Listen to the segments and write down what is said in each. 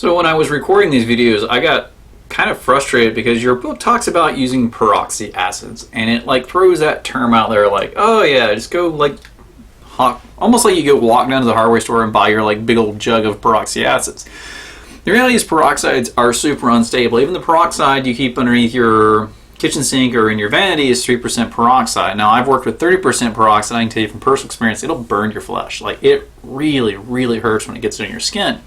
So when I was recording these videos, I got kind of frustrated because your book talks about using peroxy acids, and it like throws that term out there like, oh yeah, just go like almost like you go walk down to the hardware store and buy your like big old jug of peroxy acids. The reality is peroxides are super unstable. Even the peroxide you keep underneath your kitchen sink or in your vanity is 3% peroxide. Now I've worked with 30% peroxide. I can tell you from personal experience, it'll burn your flesh. Like it really, really hurts when it gets in your skin.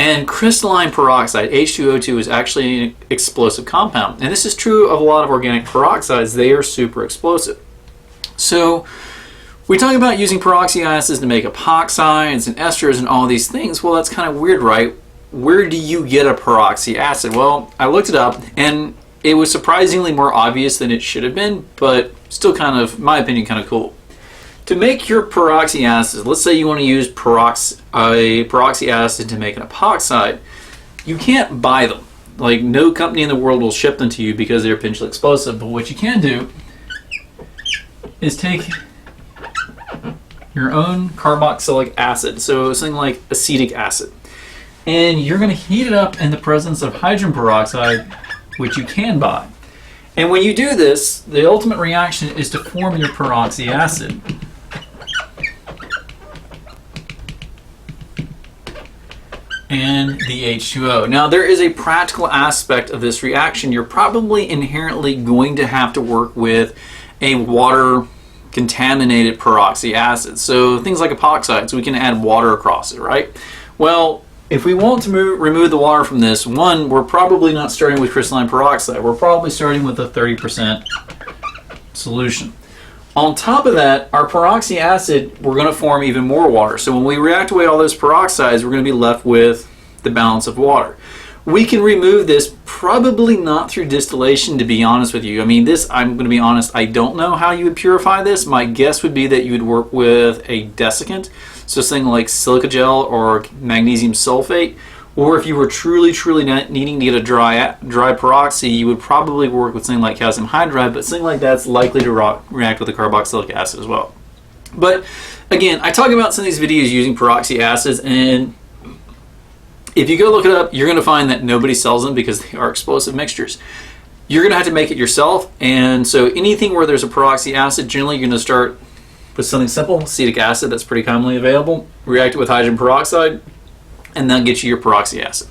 And crystalline peroxide, H2O2, is actually an explosive compound. And this is true of a lot of organic peroxides. They are super explosive. So we talk about using peroxy acids to make epoxides and esters and all these things. Well, that's kind of weird, right? Where do you get a peroxy acid? Well, I looked it up, and it was surprisingly more obvious than it should have been, but still kind of, in my opinion, kind of cool. To make your peroxy acids, let's say you want to use a peroxy acid to make an epoxide, you can't buy them. Like, no company in the world will ship them to you because they're potentially explosive. But what you can do is take your own carboxylic acid, so something like acetic acid, and you're going to heat it up in the presence of hydrogen peroxide, which you can buy. And when you do this, the ultimate reaction is to form your peroxy acid. And the H2O. Now there is a practical aspect of this reaction. You're probably inherently going to have to work with a water contaminated peroxy acid. So things like epoxides, we can add water across it, right? Well, if we want to remove the water from this, one, we're probably not starting with crystalline peroxide. We're probably starting with a 30% solution. On top of that, our peroxy acid, we're going to form even more water. So when we react away all those peroxides, we're going to be left with the balance of water. We can remove this probably not through distillation, to be honest with you. I mean, this, I'm going to be honest, I don't know how you would purify this. My guess would be that you would work with a desiccant, so something like silica gel or magnesium sulfate. Or if you were truly needing to get a dry peroxy, you would probably work with something like calcium hydride, but something like that's likely to react with a carboxylic acid as well. But again, I talk about some of these videos using peroxy acids, and if you go look it up, you're going to find that nobody sells them because they are explosive mixtures. You're going to have to make it yourself, and so anything where there's a peroxy acid, generally you're going to start with something simple, acetic acid, that's pretty commonly available, react it with hydrogen peroxide, and that'll get you your peroxy acid.